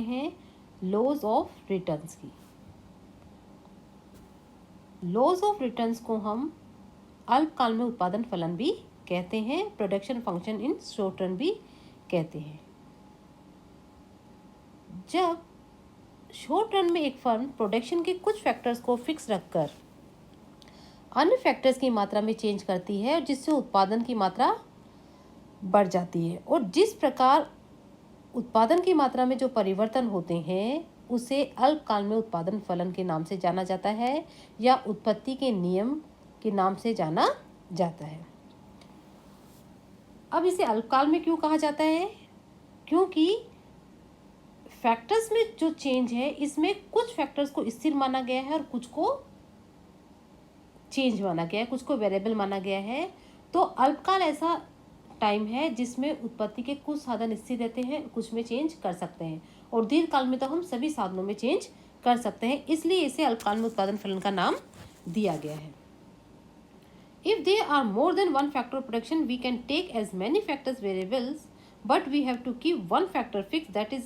हैं laws of returns की। Laws of returns को हम अल्पकाल में उत्पादन फलन भी कहते हैं, production function in short run भी कहते हैं। जब शॉर्ट रन में एक फर्म प्रोडक्शन के कुछ फैक्टर्स को फिक्स रखकर अन्य फैक्टर्स की मात्रा में चेंज करती है और जिससे उत्पादन की मात्रा बढ़ जाती है, और जिस प्रकार उत्पादन की मात्रा में जो परिवर्तन होते हैं उसे अल्पकाल में उत्पादन फलन के नाम से जाना जाता है या उत्पत्ति के नियम के नाम से जाना जाता है। अब इसे अल्पकाल में क्यों कहा जाता है? क्योंकि फैक्टर्स में जो चेंज है इसमें कुछ फैक्टर्स को स्थिर माना गया है और कुछ को चेंज माना गया है, कुछ को वेरिएबल माना गया है। तो अल्पकाल ऐसा टाइम है जिसमें उत्पत्ति के कुछ साधन स्थिर रहते हैं, कुछ में चेंज कर सकते हैं, और दीर्घकाल में तो हम सभी साधनों में चेंज कर सकते हैं, इसलिए इसे अल्पकाल में उत्पादन फलन का नाम दिया गया है। If there are more than one factor of production, we can take as many factors variables, but we have to keep one factor fixed, that is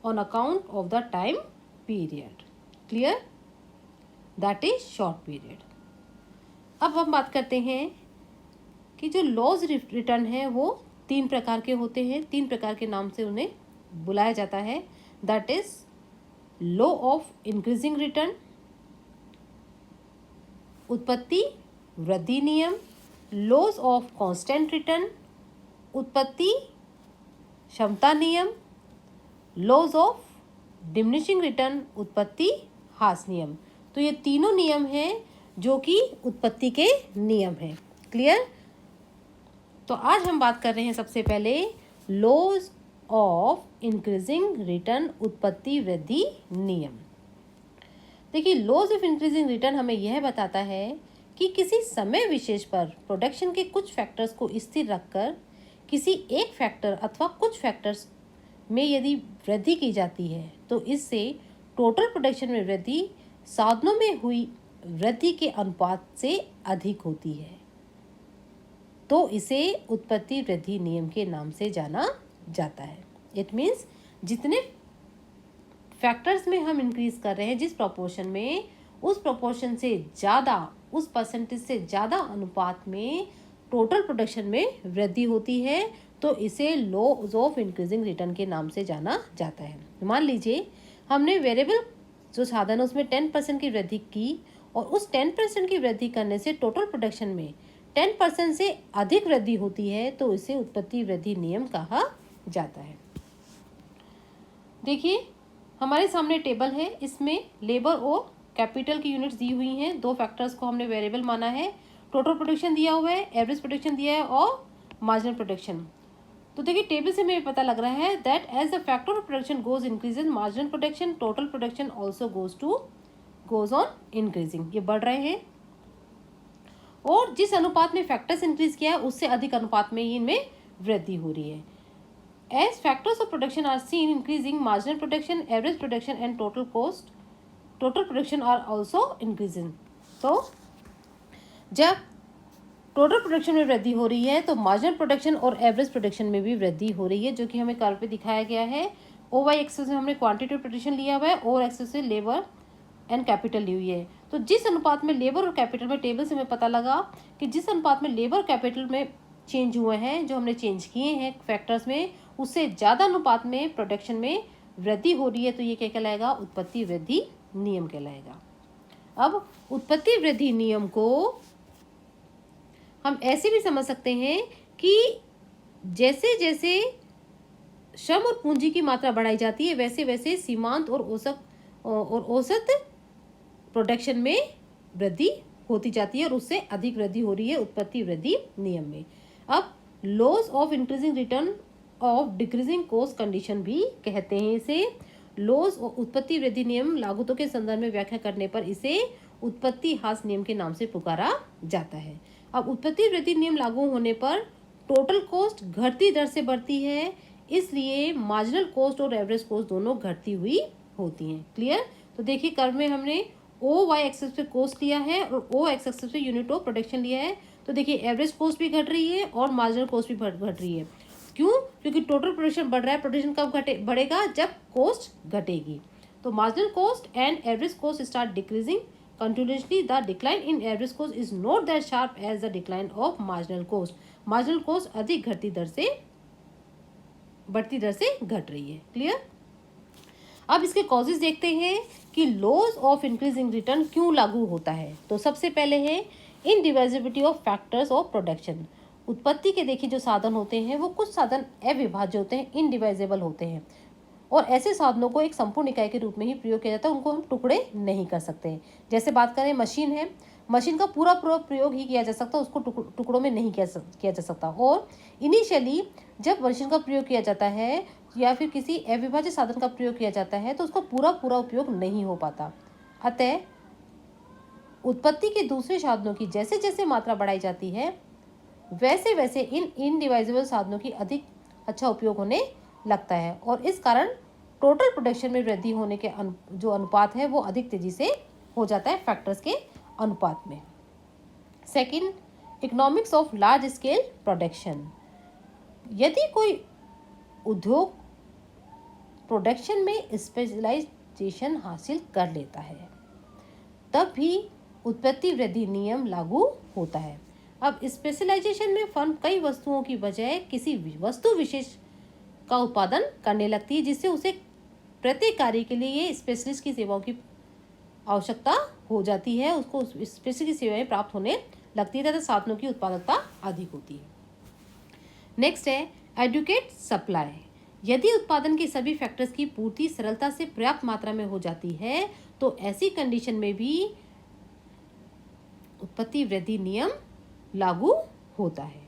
on account of the time period. Clear? That is short period. अब हम बात करते हैं कि जो laws return है वो 3 प्रकार के होते हैं, 3 प्रकार के नाम से उन्हें बुलाया जाता है। That is law of increasing return, उत्पत्ति वृद्धि नियम, लॉज ऑफ कांस्टेंट रिटर्न, उत्पत्ति क्षमता नियम, लॉज ऑफ डिमिनिशिंग रिटर्न, उत्पत्ति ह्रास नियम। तो ये तीनों नियम हैं जो कि उत्पत्ति के नियम हैं। क्लियर? तो आज हम बात कर रहे हैं सबसे पहले लॉज ऑफ इंक्रीजिंग रिटर्न, उत्पत्ति वृद्धि नियम। देखिए, लॉज ऑफ इंक्रीजिंग रिटर्न हमें यह बताता है कि किसी समय विशेष पर प्रोडक्शन के कुछ फैक्टर्स को स्थिर रखकर किसी एक फैक्टर अथवा कुछ फैक्टर्स में यदि वृद्धि की जाती है तो इससे टोटल प्रोडक्शन में वृद्धि साधनों में हुई वृद्धि के अनुपात से अधिक होती है, तो इसे उत्पत्ति वृद्धि नियम के नाम से जाना जाता है। इट मीन्स जितने फैक्टर्स में हम इंक्रीज कर रहे हैं, जिस प्रोपोर्शन में, उस प्रोपोर्शन से ज़्यादा, उस परसेंटेज से ज़्यादा अनुपात में टोटल प्रोडक्शन में वृद्धि होती है, तो इसे लॉज ऑफ इंक्रीजिंग रिटर्न के नाम से जाना जाता है। मान लीजिए हमने वेरिएबल जो साधन है उसमें 10% की वृद्धि की, और उस 10% की वृद्धि करने से टोटल प्रोडक्शन में 10% से अधिक वृद्धि होती है, तो इसे उत्पत्ति वृद्धि नियम कहा जाता है। देखिए, हमारे सामने टेबल है, इसमें लेबर और कैपिटल की यूनिट्स दी हुई हैं। 2 फैक्टर्स को हमने वेरिएबल माना है। टोटल प्रोडक्शन दिया हुआ है, एवरेज प्रोडक्शन दिया है और मार्जिनल प्रोडक्शन। तो देखिए, टेबल से हमें पता लग रहा है that as the factor of production goes increases marginal production, total production also goes on increasing. ये बढ़ रहे हैं, और जिस अनुपात में फैक्टर्स इंक्रीज किया है उससे अधिक अनुपात में ही इनमें वृद्धि हो रही है। As factors of production are seen increasing, marginal production, average production and total production are also increasing. तो जब टोटल प्रोडक्शन में वृद्धि हो रही है तो मार्जिनल प्रोडक्शन और एवरेज प्रोडक्शन में भी वृद्धि हो रही है, जो कि हमें कर्व पे दिखाया गया है। ओ वाई एक्सिस में हमने क्वांटिटी ऑफ प्रोडक्शन लिया हुआ है, और एक्सिस से लेबर एंड कैपिटल ली हुई है। तो जिस अनुपात में लेबर और कैपिटल में, टेबल से हमें पता लगा कि जिस अनुपात में लेबर और कैपिटल में चेंज हुए हैं, जो हमने चेंज किए हैं फैक्टर्स में, उससे ज़्यादा अनुपात में प्रोडक्शन में वृद्धि हो रही है, तो ये क्या कहलाएगा? उत्पत्ति वृद्धि नियम कहलाएगा। अब उत्पत्ति वृद्धि नियम को हम ऐसे भी समझ सकते हैं कि जैसे जैसे श्रम और पूंजी की मात्रा बढ़ाई जाती है, वैसे वैसे सीमांत और औसत प्रोडक्शन में वृद्धि होती जाती है, और उससे अधिक वृद्धि हो रही है उत्पत्ति वृद्धि नियम में। अब laws of increasing return of decreasing cost condition भी कहते हैं इसे। लॉज और उत्पत्ति वृद्धि नियम लागतों के संदर्भ में व्याख्या करने पर इसे उत्पत्ति ह्रास नियम के नाम से पुकारा जाता है। अब उत्पत्ति वृद्धि नियम लागू होने पर टोटल कॉस्ट घटती दर से बढ़ती है, इसलिए मार्जिनल कॉस्ट और एवरेज कॉस्ट दोनों घटती हुई होती हैं। क्लियर? तो देखिए, कर्व में हमने ओ वाई एक्सिस पे कॉस्ट लिया है और ओ एक्स एक्सिस पे यूनिट ऑफ प्रोडक्शन लिया है। तो देखिए, एवरेज कॉस्ट भी घट रही है और मार्जिनल कॉस्ट भी घट रही है। क्यों? क्योंकि टोटल प्रोडक्शन बढ़ रहा है, प्रोडक्शन कब बढ़ेगा, जब कॉस्ट घटेगी। तो marginal cost and average cost start decreasing continuously. The decline in average cost is not that sharp as the decline of marginal cost. Marginal cost अधिक बढ़ती दर से घट रही है। क्लियर। अब इसके कॉजेज देखते हैं कि लॉज ऑफ इंक्रीजिंग रिटर्न क्यों लागू होता है। तो सबसे पहले है indivisibility of factors of production. उत्पत्ति के देखिए जो साधन होते हैं वो कुछ साधन अविभाज्य होते हैं, इनडिवाइजेबल होते हैं, और ऐसे साधनों को एक संपूर्ण इकाई के रूप में ही प्रयोग किया जाता है, उनको हम टुकड़े नहीं कर सकते। जैसे बात करें मशीन है, मशीन का पूरा प्रयोग ही किया जा सकता है, उसको टुकड़ों में नहीं किया जा सकता। और इनिशियली जब मशीन का प्रयोग किया जाता है या फिर किसी अविभाज्य साधन का प्रयोग किया जाता है तो उसका पूरा उपयोग नहीं हो पाता। अतः उत्पत्ति के दूसरे साधनों की जैसे जैसे मात्रा बढ़ाई जाती है वैसे वैसे इन इनडिवाइजेबल साधनों की अधिक अच्छा उपयोग होने लगता है, और इस कारण टोटल प्रोडक्शन में वृद्धि होने के जो अनुपात है वो अधिक तेजी से हो जाता है फैक्टर्स के अनुपात में। Second, economics of large scale production. यदि कोई उद्योग प्रोडक्शन में स्पेशलाइजेशन हासिल कर लेता है तब भी उत्पत्ति वृद्धि नियम लागू होता है। अब स्पेशलाइजेशन में फर्म कई वस्तुओं की बजाय किसी वस्तु विशेष का उत्पादन करने लगती है, जिससे उसे प्रत्येक कार्य के लिए स्पेशलिस्ट की सेवाओं की आवश्यकता हो जाती है, उसको स्पेशलिस्ट की सेवाएं प्राप्त होने लगती है तथा साधनों की उत्पादकता अधिक होती है। नेक्स्ट है एडुकेट सप्लाई। यदि उत्पादन के सभी फैक्टर्स की पूर्ति सरलता से पर्याप्त मात्रा में हो जाती है तो ऐसी कंडीशन में भी उत्पत्ति वृद्धि नियम लागू होता है।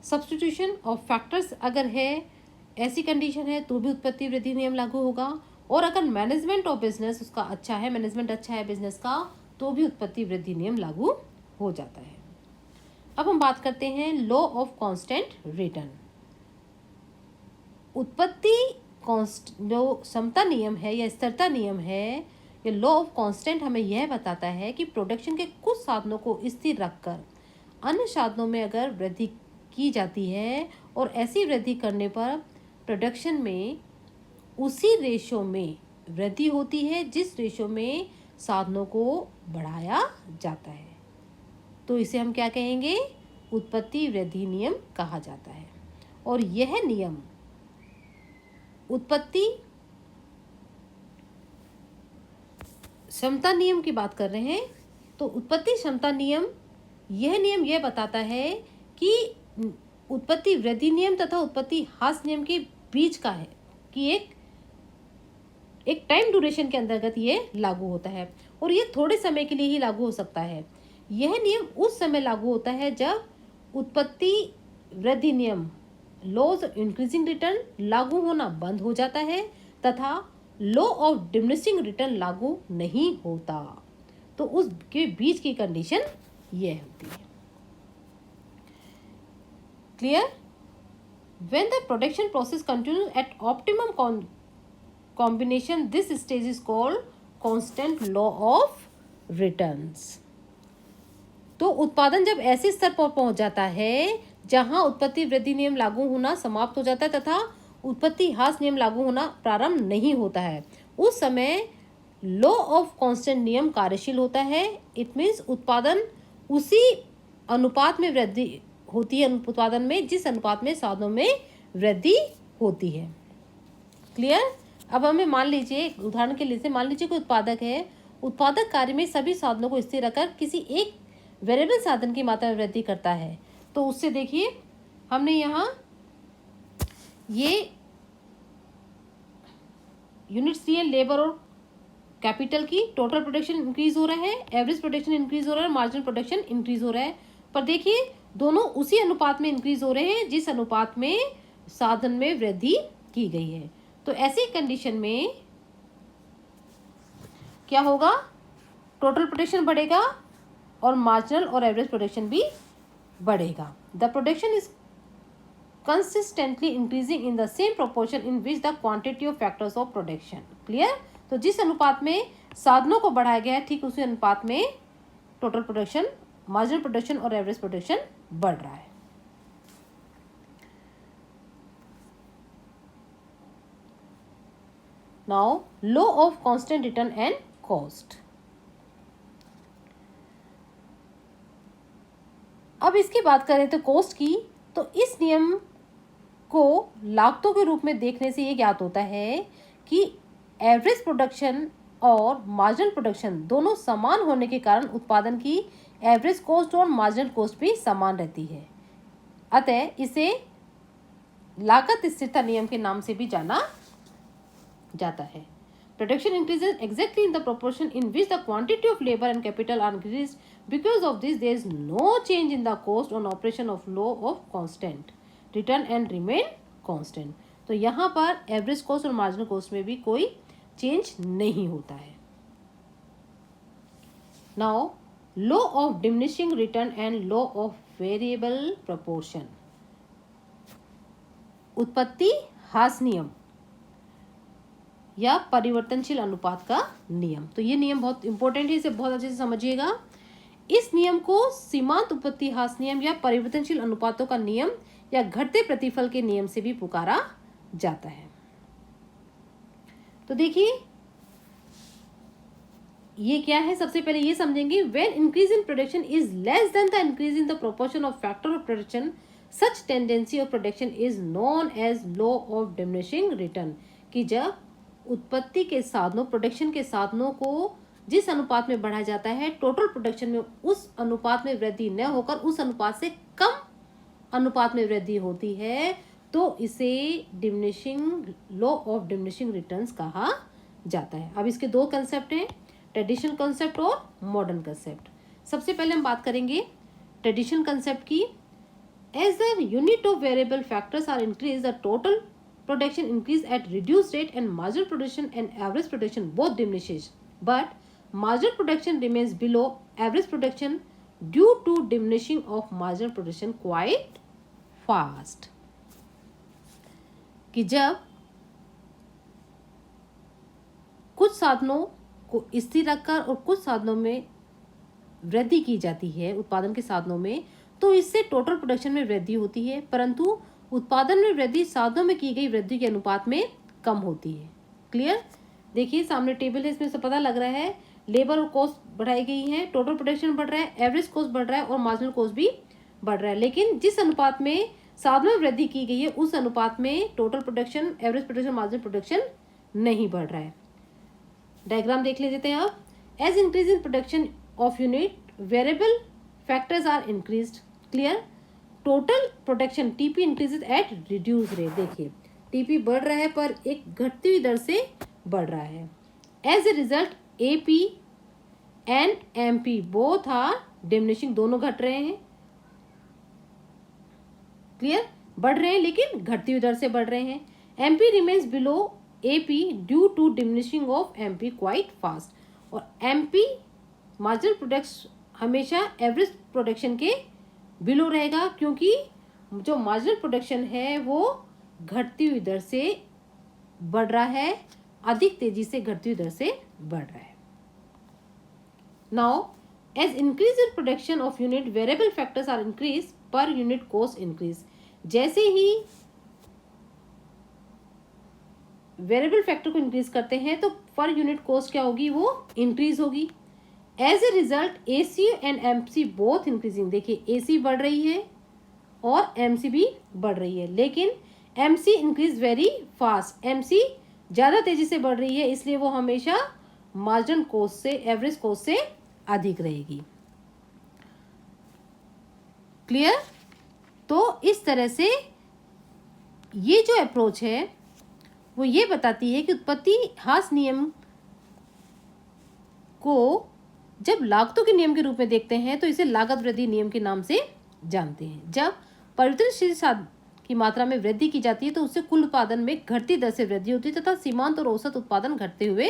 सब्स्टिट्यूशन ऑफ फैक्टर्स अगर है, ऐसी कंडीशन है तो भी उत्पत्ति वृद्धि नियम लागू होगा। और अगर मैनेजमेंट ऑफ बिजनेस उसका अच्छा है, मैनेजमेंट अच्छा है बिजनेस का, तो भी उत्पत्ति वृद्धि नियम लागू हो जाता है। अब हम बात करते हैं लॉ ऑफ कांस्टेंट रिटर्न। उत्पत्ति जो समता नियम है या स्थिरता नियम है, ये लॉ ऑफ कांस्टेंट हमें यह बताता है कि प्रोडक्शन के कुछ साधनों को स्थिर रखकर अन्य साधनों में अगर वृद्धि की जाती है और ऐसी वृद्धि करने पर प्रोडक्शन में उसी रेशो में वृद्धि होती है जिस रेशो में साधनों को बढ़ाया जाता है, तो इसे हम क्या कहेंगे, उत्पत्ति वृद्धि नियम कहा जाता है। और यह नियम उत्पत्ति क्षमता नियम की बात कर रहे हैं, तो उत्पत्ति क्षमता नियम यह बताता है कि उत्पत्ति वृद्धि नियम तथा उत्पत्ति ह्रास नियम के बीच का है कि एक टाइम ड्यूरेशन के अंतर्गत ये लागू होता है, और ये थोड़े समय के लिए ही लागू हो सकता है। यह नियम उस समय लागू होता है जब उत्पत्ति वृद्धि नियम लॉज ऑफ इंक्रीजिंग रिटर्न लागू होना बंद हो जाता है तथा लॉ ऑफ डिमिनिशिंग रिटर्न लागू नहीं होता, तो उसके बीच की कंडीशन यह होती है। Clear. When the production process continues at optimum combination this stage is called constant law of returns. तो उत्पादन जब ऐसे स्तर पर पहुंच जाता है जहां उत्पत्ति वृद्धि नियम लागू होना समाप्त हो जाता है तथा उत्पत्ति ह्रास नियम लागू होना प्रारंभ नहीं होता है, उस समय लॉ ऑफ कांस्टेंट नियम कार्यशील होता है। इट मीन्स उत्पादन उसी अनुपात में वृद्धि होती है, उत्पादन में जिस अनुपात में साधनों में वृद्धि होती है। क्लियर। अब हमें मान लीजिए, उदाहरण के लिए मान लीजिए कोई उत्पादक है, उत्पादक कार्य में सभी साधनों को स्थिर रखकर किसी एक वेरिएबल साधन की मात्रा में वृद्धि करता है, तो उससे देखिए हमने यहाँ ये यूनिट्स दिए, लेबर और कैपिटल की, टोटल प्रोडक्शन इंक्रीज हो रहा है, एवरेज प्रोडक्शन इंक्रीज हो रहा है, मार्जिनल प्रोडक्शन इंक्रीज हो रहा है, पर देखिए दोनों उसी अनुपात में इंक्रीज हो रहे हैं जिस अनुपात में साधन में वृद्धि की गई है। तो ऐसी कंडीशन में क्या होगा, टोटल प्रोडक्शन बढ़ेगा और मार्जिनल और एवरेज प्रोडक्शन भी बढ़ेगा। The production is consistently increasing in the same proportion in which the quantity of factors of production. Clear? तो जिस अनुपात में साधनों को बढ़ाया गया है ठीक उसी अनुपात में टोटल प्रोडक्शन, मार्जिनल प्रोडक्शन और एवरेज प्रोडक्शन बढ़ रहा है। Now law of constant return and cost. अब इसकी बात करें तो कॉस्ट की, तो इस नियम को लागतों के रूप में देखने से ये ज्ञात होता है कि एवरेज प्रोडक्शन और मार्जिनल प्रोडक्शन दोनों समान होने के कारण उत्पादन की एवरेज कॉस्ट और मार्जिनल कॉस्ट भी समान रहती है। अतः इसे लागत स्थिरता नियम के नाम से भी जाना जाता है। Production increases exactly in the proportion in which the quantity of labor and capital are increased. Because of this, there is no change in the cost on operation of law of constant return and remain constant. तो यहाँ पर average cost और marginal cost में भी कोई change नहीं होता है। Now law of diminishing return and law of variable proportion. उत्पत्ति ह्रास नियम या परिवर्तनशील अनुपात का नियम। तो ये नियम बहुत इंपॉर्टेंट है, इसे बहुत अच्छे से समझिएगा। इस नियम को सीमांत उत्पत्ति ह्रास नियम या परिवर्तनशील अनुपातों का नियम या घटते प्रतिफल के नियम से भी पुकारा जाता है। तो देखिए ये क्या है, सबसे पहले ये समझेंगे। When increase in production is less than the increase in the proportion of factor of production, such tendency of production is known as law of diminishing return. कि जब उत्पत्ति के साधनों, प्रोडक्शन के साधनों को जिस अनुपात में बढ़ाया जाता है, टोटल प्रोडक्शन में उस अनुपात में वृद्धि न होकर उस अनुपात से कम अनुपात में वृद्धि होती है, तो इसे diminishing law of diminishing returns कहा जाता है। अब इसके दो कंसेप्ट हैं, ट्रेडिशनल कंसेप्ट और मॉडर्न कंसेप्ट। सबसे पहले हम बात करेंगे ट्रेडिशनल कंसेप्ट की। As the unit of variable factors are increase, the total production increase at reduced rate and marginal production and average production both diminishes, but marginal production remains below average production due to diminishing of marginal production quite fast। कि जब कुछ साधनों को स्थिर रखकर और कुछ साधनों में वृद्धि की जाती है उत्पादन के साधनों में, तो इससे टोटल प्रोडक्शन में वृद्धि होती है, परंतु उत्पादन में वृद्धि साधनों में की गई वृद्धि के अनुपात में कम होती है। क्लियर? देखिए सामने टेबल है, इसमें से पता लग रहा है लेबर और कॉस्ट बढ़ाई गई है, टोटल प्रोडक्शन बढ़ रहा है, एवरेज कॉस्ट बढ़ रहा है और मार्जिनल कॉस्ट भी बढ़ रहा है। लेकिन जिस अनुपात में साधनों में वृद्धि की गई है उस अनुपात में total production, average production, marginal production नहीं बढ़ रहा है। डायग्राम देख लेते हैं अब। As increase in production of unit, variable factors are increased. Clear? Total production TP increases at reduce rate. देखिए टीपी बढ़ रहा है पर एक घटती हुई दर से बढ़ रहा है। As a result AP and MP both are diminishing, दोनों घट रहे हैं। क्लियर? बढ़ रहे हैं लेकिन घटती हुई दर से बढ़ रहे हैं। MP remains below AP due to diminishing of MP quite fast. और एमपी मार्जिनल प्रोडक्ट्स हमेशा एवरेज प्रोडक्शन के बिलो रहेगा, क्योंकि जो मार्जिनल प्रोडक्शन है वो घटती हुई दर से बढ़ रहा है, अधिक तेजी से घटती हुई दर से बढ़ रहा है। Now as increase in production of unit, variable factors are increase, per unit cost increase. जैसे ही वेरिएबल फैक्टर को इंक्रीज करते हैं तो पर यूनिट कॉस्ट क्या होगी, वो इंक्रीज होगी। As a result AC and MC both increasing. देखिए एसी बढ़ रही है और एमसी भी बढ़ रही है, लेकिन MC increase very fast, MC ज़्यादा तेजी से बढ़ रही है, इसलिए वो हमेशा मार्जिनल कॉस्ट से, एवरेज कॉस्ट से अधिक रहेगी। क्लियर? तो इस तरह से ये जो अप्रोच है वो ये बताती है कि उत्पत्ति ह्रास नियम को जब लागतों के नियम के रूप में देखते हैं तो इसे लागत वृद्धि नियम के नाम से जानते हैं। जब परिवर्तनशील साधन की मात्रा में वृद्धि की जाती है तो उससे कुल उत्पादन में घटती दर से वृद्धि होती है तथा सीमांत और औसत उत्पादन घटते हुए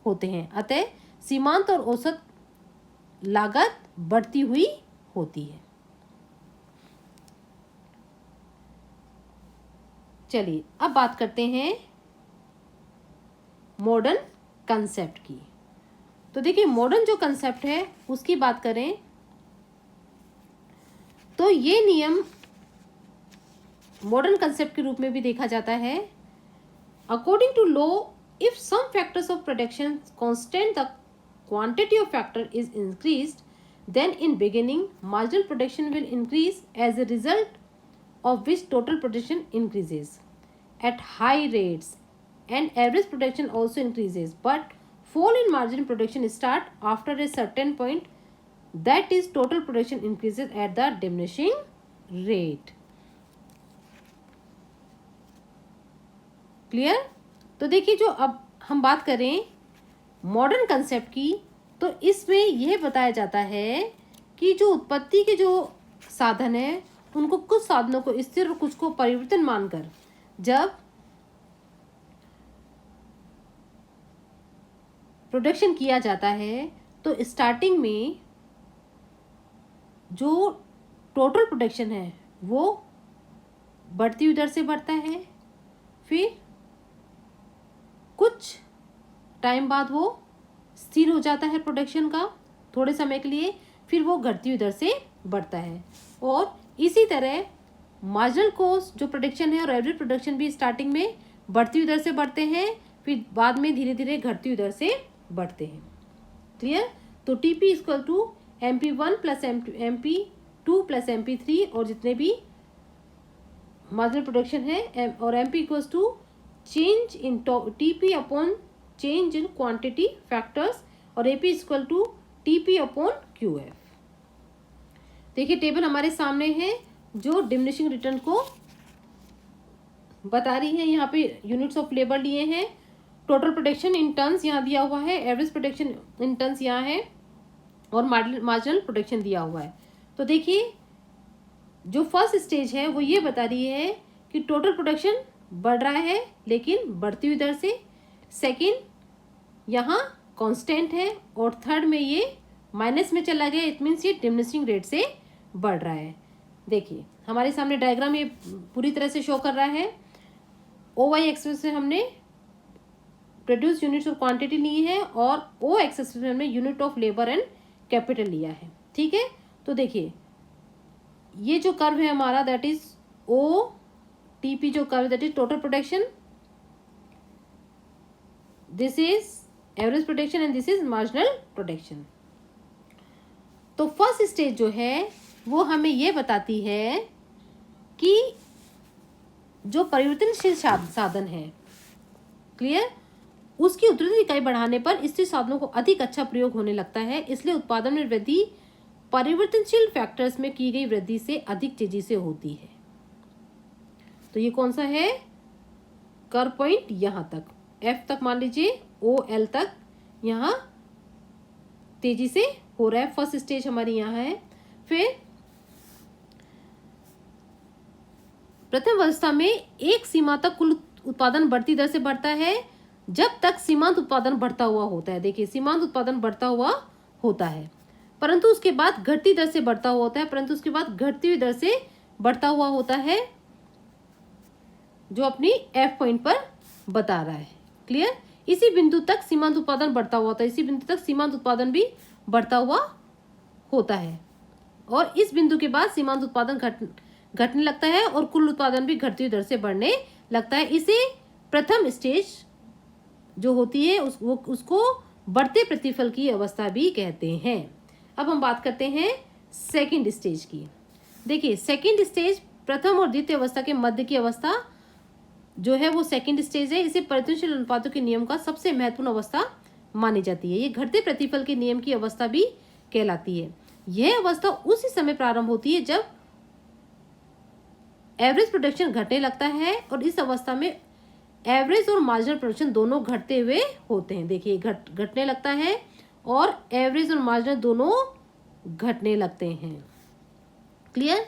होते हैं। अतः सीमांत और औसत लागत बढ़ती हुई होती है। चलिए अब बात करते हैं मॉडर्न कंसेप्ट की। तो देखिए मॉडर्न जो कंसेप्ट है उसकी बात करें तो ये नियम मॉडर्न कंसेप्ट के रूप में भी देखा जाता है। According to law If some factors of production constant, the quantity of factor is increased, then in beginning marginal production will increase, as a result of which total production increases at high rates and average production also increases, but fall in marginal production start after a certain point, that is total production increases at the diminishing rate. Clear? तो देखिए, जो अब हम बात करें modern concept की, तो इसमें यह बताया जाता है कि जो उत्पत्ति के जो साधन है उनको कुछ साधनों को स्थिर और कुछ को परिवर्तन मानकर जब प्रोडक्शन किया जाता है, तो स्टार्टिंग में जो टोटल प्रोडक्शन है वो बढ़ती हुई दर से बढ़ता है, फिर कुछ टाइम बाद वो स्थिर हो जाता है प्रोडक्शन का थोड़े समय के लिए, फिर वो घटती हुई दर से बढ़ता है। और इसी तरह मार्जिनल कॉस्ट जो प्रोडक्शन है और एवरेज प्रोडक्शन भी स्टार्टिंग में बढ़ती हुई दर से बढ़ते हैं, फिर बाद में धीरे धीरे घटती हुई दर से बढ़ते हैं। क्लियर? तो TP equal to MP1 plus MP2 plus MP3 और जितने भी मार्जिनल प्रोडक्शन है, और MP equals to change in TP upon change in quantity factors, और AP equal to TP upon QF। देखिए टेबल हमारे सामने है जो डिमिनिशिंग रिटर्न को बता रही है। यहाँ पे यूनिट्स ऑफ लेबर लिए हैं, टोटल प्रोडक्शन इन टन्स यहाँ दिया हुआ है, एवरेज प्रोडक्शन इन टन्स यहाँ है, और मार्जिनल प्रोडक्शन दिया हुआ है। तो देखिए जो फर्स्ट स्टेज है वो ये बता रही है कि टोटल प्रोडक्शन बढ़ रहा है लेकिन बढ़ती हुई दर से, सेकंड यहाँ कांस्टेंट है, और थर्ड में ये माइनस में चला गया, इट मीन्स ये डिमिनिशिंग रेट से बढ़ रहा है। देखिए हमारे सामने डायग्राम ये पूरी तरह से शो कर रहा है। OY एक्सेस से हमने प्रोड्यूस यूनिट्स ऑफ क्वांटिटी ली है, और O एक्सेस में हमने unit of labour and capital लिया है। ठीक है, तो देखिए ये जो कर्व है हमारा, दैट इज OTP जो curve, that is total production, this is average production and this is marginal production. तो फर्स्ट स्टेज जो है वो हमें ये बताती है कि जो परिवर्तनशील साधन है, क्लियर, उसकी उत्पादन इकाई बढ़ाने पर स्थिर साधनों को अधिक अच्छा प्रयोग होने लगता है, इसलिए उत्पादन में वृद्धि परिवर्तनशील फैक्टर्स में की गई वृद्धि से अधिक तेजी से होती है। तो ये कौन सा है? कर्व पॉइंट यहाँ तक, F तक मान लीजिए, OL तक यहाँ तेजी से हो रहा है। फर्स्ट स्टेज हमारी यहाँ है। फिर प्रथम अवस्था में एक सीमा तक कुल उत्पादन बढ़ती दर से बढ़ता है जब तक सीमांत उत्पादन बढ़ता हुआ होता है। देखिए सीमांत उत्पादन बढ़ता हुआ होता है, परंतु उसके बाद घटती दर से बढ़ता हुआ होता है, परंतु उसके बाद घटती हुई दर से बढ़ता हुआ होता है, जो अपनी F पॉइंट पर बता रहा है। क्लियर? इसी बिंदु तक सीमांत उत्पादन बढ़ता हुआ होता है, इसी बिंदु तक सीमांत उत्पादन भी बढ़ता हुआ होता है, और इस बिंदु के बाद सीमांत उत्पादन घटने लगता है और कुल उत्पादन भी घटती हुई दर से बढ़ने लगता है। इसे प्रथम स्टेज जो होती है उसको बढ़ते प्रतिफल की अवस्था भी कहते हैं। अब हम बात करते हैं सेकंड स्टेज की। देखिए सेकंड स्टेज प्रथम और द्वितीय अवस्था के मध्य की अवस्था जो है वो सेकंड स्टेज है। इसे परिवर्तनशील अनुपातों के नियम का सबसे महत्वपूर्ण अवस्था मानी जाती है। ये घटते प्रतिफल के नियम की अवस्था भी कहलाती है। यह अवस्था उसी समय प्रारंभ होती है जब एवरेज प्रोडक्शन घटने लगता है, और इस अवस्था में एवरेज और मार्जिनल प्रोडक्शन दोनों घटते हुए होते हैं। देखिए घटने लगता है और एवरेज और मार्जिनल दोनों घटने लगते हैं। क्लियर?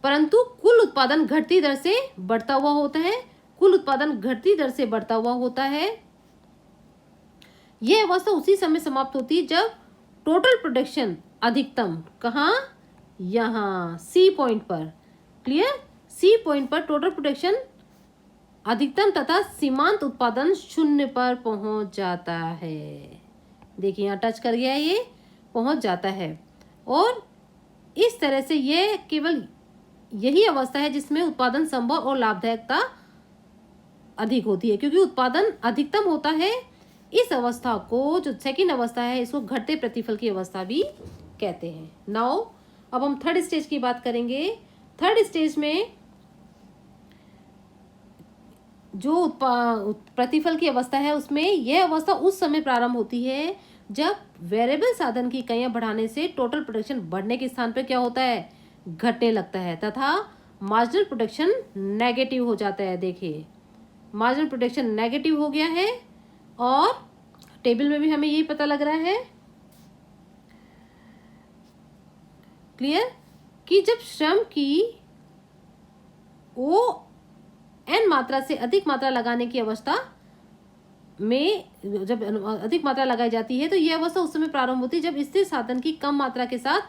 परंतु कुल उत्पादन घटती दर से बढ़ता हुआ होता है, कुल उत्पादन घटती दर से बढ़ता हुआ होता है। यह अवस्था उसी समय समाप्त होती है जब टोटल प्रोडक्शन अधिकतम, कहाँ? यहाँ C पॉइंट पर। क्लियर? C पॉइंट पर टोटल प्रोडक्शन अधिकतम तथा सीमांत उत्पादन शून्य पर पहुंच जाता है। देखिए यहाँ टच कर गया, ये पहुंच जाता है, और इस तरह से यह केवल यही अवस्था है जिसमें उत्पादन संभव और लाभदायकता अधिक होती है, क्योंकि उत्पादन अधिकतम होता है। इस अवस्था को, जो सेकंड अवस्था है, इसको घटते प्रतिफल की अवस्था भी कहते हैं। नाउ अब हम थर्ड स्टेज की बात करेंगे। थर्ड स्टेज में जो प्रतिफल की अवस्था है, उसमें यह अवस्था उस समय प्रारंभ होती है जब वेरिएबल साधन की इकाइयां बढ़ाने से टोटल प्रोडक्शन बढ़ने के स्थान पर क्या होता है, घटने लगता है, तथा मार्जिनल प्रोडक्शन नेगेटिव हो जाता है। देखिए, मार्जिनल प्रोडक्शन नेगेटिव हो गया है, और टेबल में भी हमें यही पता लग रहा है, क्लियर, कि जब श्रम की वो n मात्रा से अधिक मात्रा लगाने की अवस्था में, जब अधिक मात्रा लगाई जाती है, तो यह अवस्था उस समय प्रारंभ होती है जब स्थिर साधन की कम मात्रा के साथ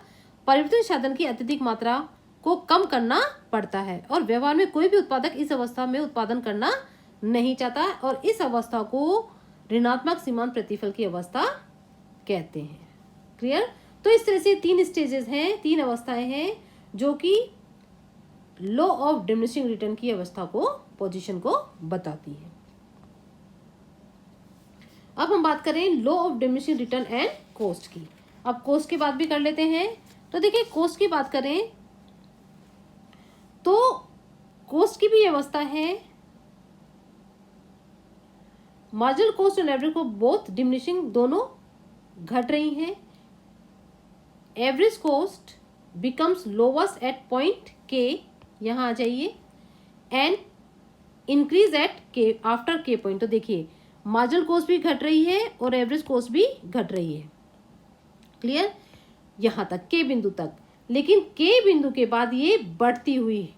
परिवर्तनशील साधन की अत्यधिक मात्रा को कम करना पड़ता है, और व्यवहार में कोई भी उत्पादक इस अवस्था में उत्पादन करना नहीं चाहता, और इस अवस्था को ऋणात्मक सीमांत प्रतिफल की अवस्था कहते हैं। क्लियर। तो इस तरह से 3 स्टेजेस हैं, 3 अवस्थाएं हैं जो कि लॉ ऑफ डिमिनिशिंग रिटर्न की अवस्था को, पोजीशन को बताती है। अब हम बात करें law of diminishing return and cost की। अब कॉस्ट की बात भी कर लेते हैं। तो देखिए, कॉस्ट की बात करें तो कॉस्ट की भी अवस्था है, मार्जिनल कॉस्ट और एवरेज को बोथ डिमिनिशिंग, दोनों घट रही हैं। Average cost becomes lowest at point K, यहाँ आ जाइए, and increase at K after K point. तो देखिए, मार्जिनल कॉस्ट भी घट रही है और एवरेज कॉस्ट भी घट रही है। क्लियर, यहाँ तक, के बिंदु तक। लेकिन के बिंदु के बाद ये बढ़ती हुई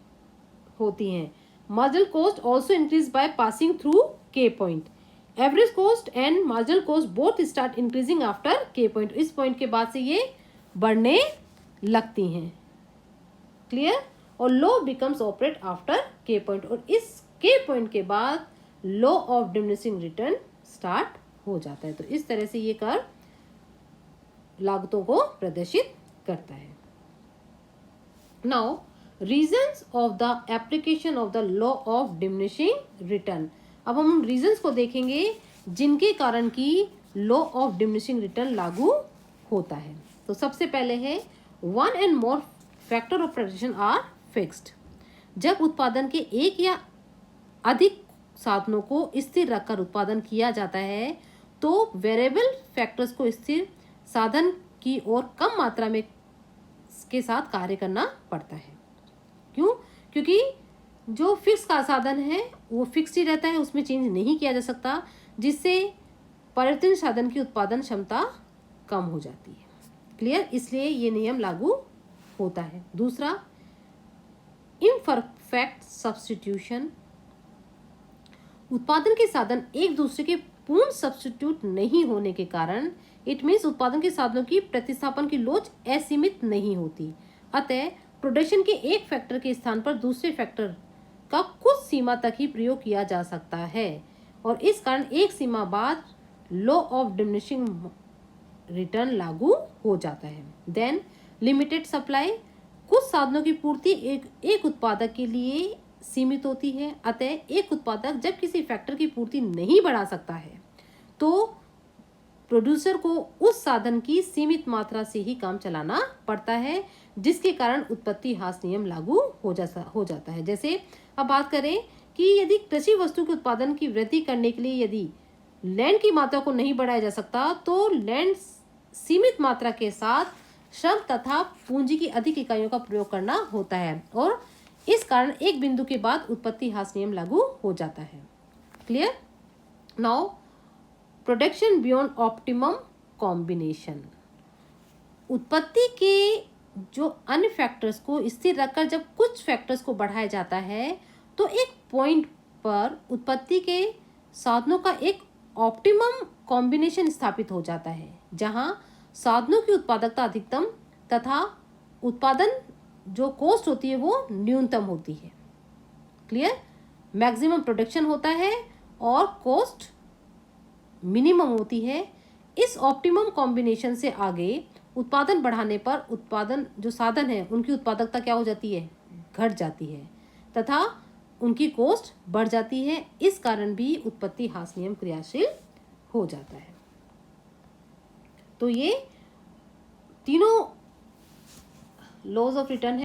होती हैं। Marginal cost also increase by passing through K point. Average cost and marginal cost both start increasing after K point. इस पॉइंट के बाद से ये बढ़ने लगती हैं। क्लियर। और law becomes operate after K point, और इस के पॉइंट के बाद law of diminishing return start हो जाता है। तो इस तरह से ये कर्व लागतों को प्रदर्शित करता है। Now reasons of the application of the law of diminishing return. अब हम रीजंस को देखेंगे जिनके कारण की लॉ ऑफ डिमिनिशिंग रिटर्न लागू होता है। तो सबसे पहले है, one and more factor of production are fixed. जब उत्पादन के एक या अधिक साधनों को स्थिर रखकर उत्पादन किया जाता है, तो वेरिएबल फैक्टर्स को स्थिर साधन की ओर कम मात्रा में के साथ कार्य करना पड़ता है। क्यों? क्योंकि जो फिक्स का साधन है वो फिक्स ही रहता है, उसमें चेंज नहीं किया जा सकता, जिससे परिवर्तनशील साधन की उत्पादन क्षमता कम हो जाती है। क्लियर। इसलिए ये नियम लागू होता है। दूसरा, इम्परफेक्ट सब्स्टिट्यूशन। उत्पादन के साधन एक दूसरे के पूर्ण सब्स्टिट्यूट नहीं होने के कारण इट मीन्स उत्पादन के साधनों की प्रतिस्थापन की लोच असीमित नहीं होती। अतः प्रोडक्शन के एक फैक्टर के स्थान पर दूसरे फैक्टर का कुछ सीमा तक ही प्रयोग किया जा सकता है, और इस कारण एक सीमा बाद लॉ ऑफ डिमिनिशिंग रिटर्न लागू हो जाता है। Then limited supply. कुछ साधनों की पूर्ति एक उत्पादक के लिए सीमित होती है। अतः एक उत्पादक जब किसी फैक्टर की पूर्ति नहीं बढ़ा सकता है, तो प्रोड्यूसर को उस साधन की सीमित मात्रा से ही काम चलाना पड़ता है, जिसके कारण उत्पत्ति ह्रास नियम लागू हो जाता है। जैसे अब बात करें कि यदि कृषि वस्तु के उत्पादन की वृद्धि करने के लिए यदि लैंड की मात्रा को नहीं बढ़ाया जा सकता, तो लैंड सीमित मात्रा के साथ श्रम तथा पूंजी की अधिक इकाइयों का प्रयोग करना होता है, और इस कारण एक बिंदु के बाद उत्पत्ति ह्रास नियम लागू हो जाता है। Clear. Now production beyond optimum combination. उत्पत्ति के जो अन्य फैक्टर्स को स्थिर रखकर जब कुछ फैक्टर्स को बढ़ाया जाता है, तो एक पॉइंट पर उत्पत्ति के साधनों का एक ऑप्टिमम कॉम्बिनेशन स्थापित हो जाता है, जहां साधनों की उत्पादकता अधिकतम तथा उत्पादन जो कॉस्ट होती है वो न्यूनतम होती है। क्लियर। मैक्सिमम प्रोडक्शन होता है और कॉस्ट मिनिमम होती है। इस ऑप्टिमम कॉम्बिनेशन से आगे उत्पादन बढ़ाने पर उत्पादन जो साधन है उनकी उत्पादकता क्या हो जाती है, घट जाती है, तथा उनकी कॉस्ट बढ़ जाती है, इस कारण भी उत्पत्ति ह्रास नियम क्रियाशील हो जाता है। तो ये तीनों लॉज ऑफ रिटर्न है।